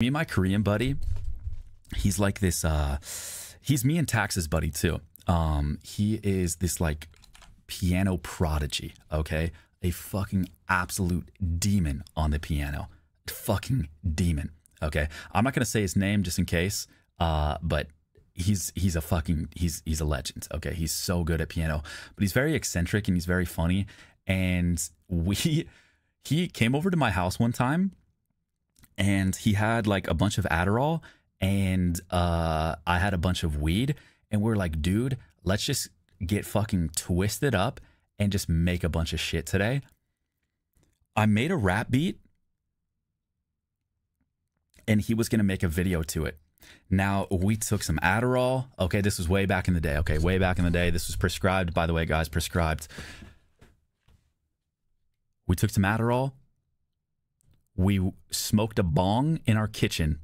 Me and my Korean buddy, he's like this, he's me and Tax's buddy too. He is this like piano prodigy, okay? A fucking absolute demon on the piano. Fucking demon, okay? I'm not gonna say his name just in case, but he's a legend, okay? He's so good at piano, but he's very eccentric and he's very funny. And he came over to my house one time, and he had like a bunch of Adderall, and I had a bunch of weed, and we're like, dude, let's just get fucking twisted up and just make a bunch of shit today. I made a rap beat, and he was gonna make a video to it. Now, we took some Adderall. Okay, this was way back in the day. Okay, way back in the day. This was prescribed, by the way, guys, prescribed. We took some Adderall. We smoked a bong in our kitchen,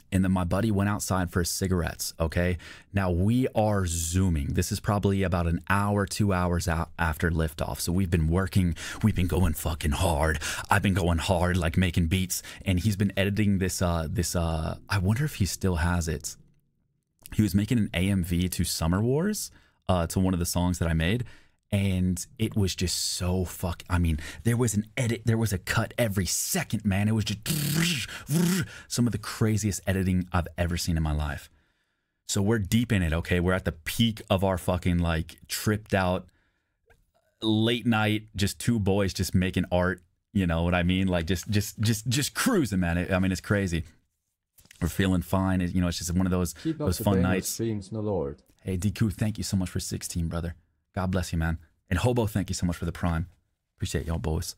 and then my buddy went outside for his cigarettes, okay? Now, we are zooming. This is probably about an hour, 2 hours out after liftoff. So we've been working. We've been going fucking hard. I've been going hard, like making beats, and he's been editing this, I wonder if he still has it. He was making an AMV to Summer Wars, to one of the songs that I made. And it was just so I mean, there was an edit, there was a cut every second, man. It was just some of the craziest editing I've ever seen in my life. So we're deep in it, okay? We're at the peak of our fucking like tripped out late night, just two boys just making art, you know what I mean? Like just cruising, man. I mean, it's crazy. We're feeling fine. You know, it's just one of those fun nights. Streams, no Lord. Hey, DQ, thank you so much for 16, brother. God bless you, man. And Hobo, thank you so much for the prime. Appreciate y'all, boys.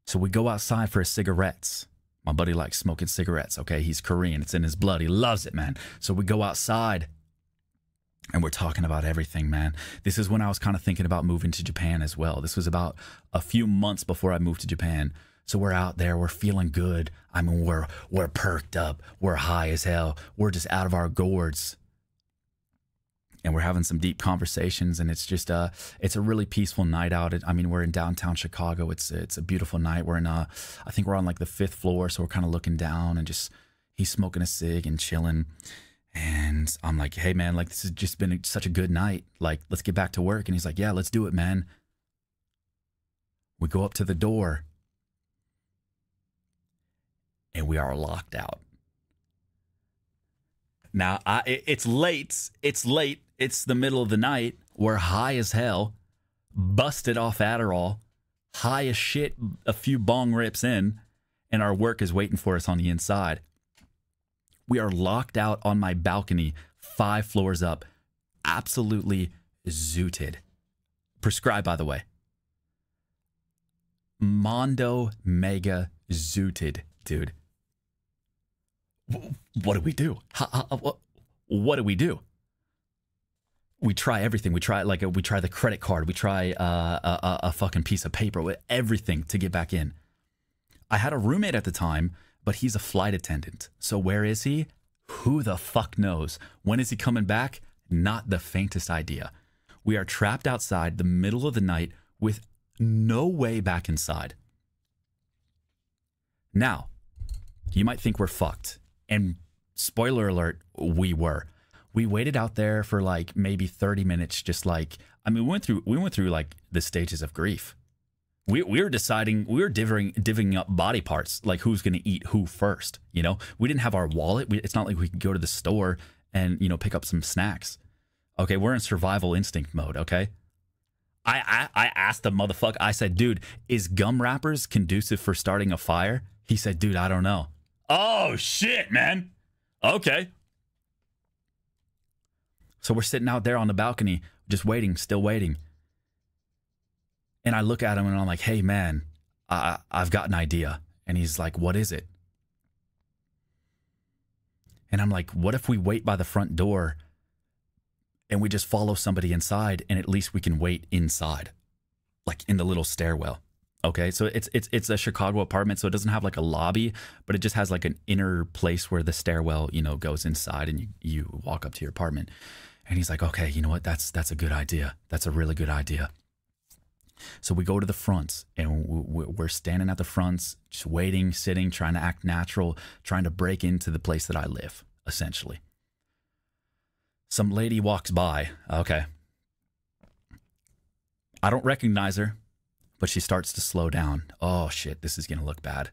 So we go outside for his cigarettes. My buddy likes smoking cigarettes, okay? He's Korean. It's in his blood. He loves it, man. So we go outside, and we're talking about everything, man. This is when I was kind of thinking about moving to Japan as well. This was about a few months before I moved to Japan. So we're out there. We're feeling good. I mean, we're perked up. We're high as hell. We're just out of our gourds. And we're having some deep conversations, and it's just it's a really peaceful night out. I mean, we're in downtown Chicago. It's a beautiful night. We're in I think we're on like the 5th floor, so we're kind of looking down, and just he's smoking a cig and chilling. And I'm like, hey man, like this has just been such a good night. Like, let's get back to work. And he's like, yeah, let's do it, man. We go up to the door, and we are locked out. Now, it's late. It's late. It's the middle of the night. We're high as hell, busted off Adderall, high as shit, a few bong rips in, and our work is waiting for us on the inside. We are locked out on my balcony, 5 floors up, absolutely zooted. Prescribed, by the way. Mondo mega zooted, dude. What do we do? What do we do? We try everything. We try the credit card. We try a fucking piece of paper, everything to get back in. I had a roommate at the time, but he's a flight attendant. So where is he? Who the fuck knows? When is he coming back? Not the faintest idea. We are trapped outside the middle of the night with no way back inside. Now, you might think we're fucked. And spoiler alert, we were. We waited out there for like maybe 30 minutes, just like, I mean, we went through like the stages of grief. We were deciding, we were divvying up body parts, like who's going to eat who first, you know? We didn't have our wallet. It's not like we could go to the store and, you know, pick up some snacks. Okay, we're in survival instinct mode, okay? I asked the motherfucker, I said, dude, is gum wrappers conducive for starting a fire? He said, dude, I don't know. Oh, shit, man. Okay. So we're sitting out there on the balcony, just waiting, still waiting. And I look at him and I'm like, hey, man, I've got an idea. And he's like, what is it? And I'm like, what if we wait by the front door and we just follow somebody inside, and at least we can wait inside, like in the little stairwell? Okay, so it's a Chicago apartment, so it doesn't have like a lobby, but it just has like an inner place where the stairwell, you know, goes inside, and you walk up to your apartment. And he's like, okay, you know what? That's a good idea. That's a really good idea. So we go to the fronts, and we're standing at the fronts, just waiting, sitting, trying to act natural, trying to break into the place that I live, essentially. Some lady walks by. Okay. I don't recognize her, but she starts to slow down. Oh, shit, this is going to look bad.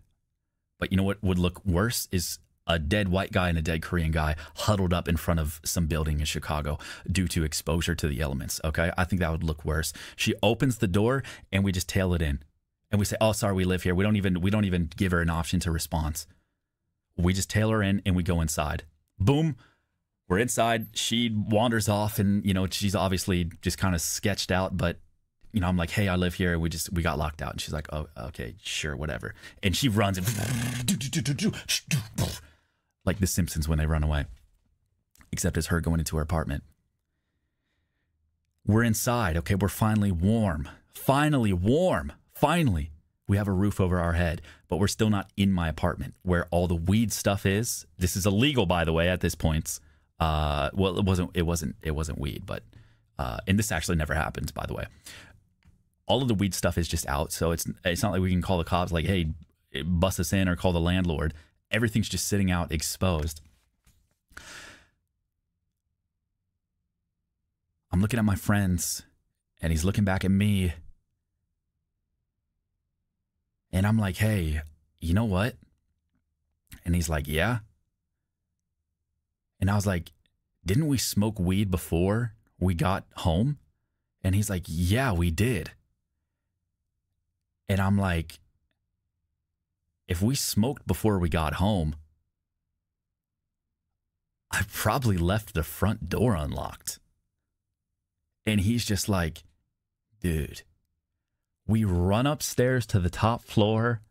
But you know what would look worse is a dead white guy and a dead Korean guy huddled up in front of some building in Chicago due to exposure to the elements, okay? I think that would look worse. She opens the door, and we just tail it in. And we say, oh, sorry, we live here. We don't even give her an option to response. We just tail her in, and we go inside. Boom. We're inside. She wanders off, and, you know, she's obviously just kind of sketched out, but you know, I'm like, hey, I live here. We got locked out. And she's like, oh, okay, sure, whatever. And she runs and like the Simpsons when they run away, except it's her going into her apartment. We're inside. Okay, we're finally warm. Finally warm. Finally. We have a roof over our head, but we're still not in my apartment where all the weed stuff is. This is illegal, by the way, at this point. Well, it wasn't weed, but and this actually never happened, by the way. All of the weed stuff is just out, so it's not like we can call the cops like, hey, bust us in, or call the landlord. Everything's just sitting out exposed. I'm looking at my friends, and he's looking back at me, and I'm like, hey, you know what? And he's like, yeah. And I was like, didn't we smoke weed before we got home? And he's like, yeah, we did. And I'm like, if we smoked before we got home, I probably left the front door unlocked. And he's just like, dude, we run upstairs to the top floor.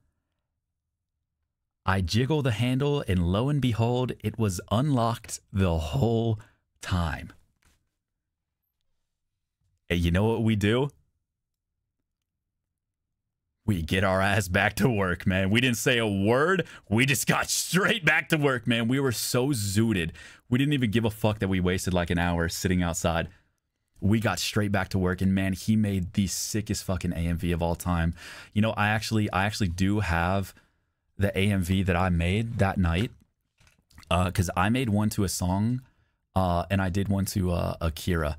I jiggle the handle, and lo and behold, it was unlocked the whole time. And you know what we do? We get our ass back to work, man. We didn't say a word. We just got straight back to work, man. We were so zooted. We didn't even give a fuck that we wasted like an hour sitting outside. We got straight back to work, and man, he made the sickest fucking AMV of all time. You know, I actually do have the AMV that I made that night, because I made one to a song, and I did one to Akira.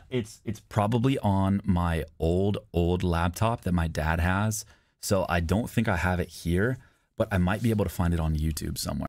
It's probably on my old laptop that my dad has, so I don't think I have it here, but I might be able to find it on YouTube somewhere.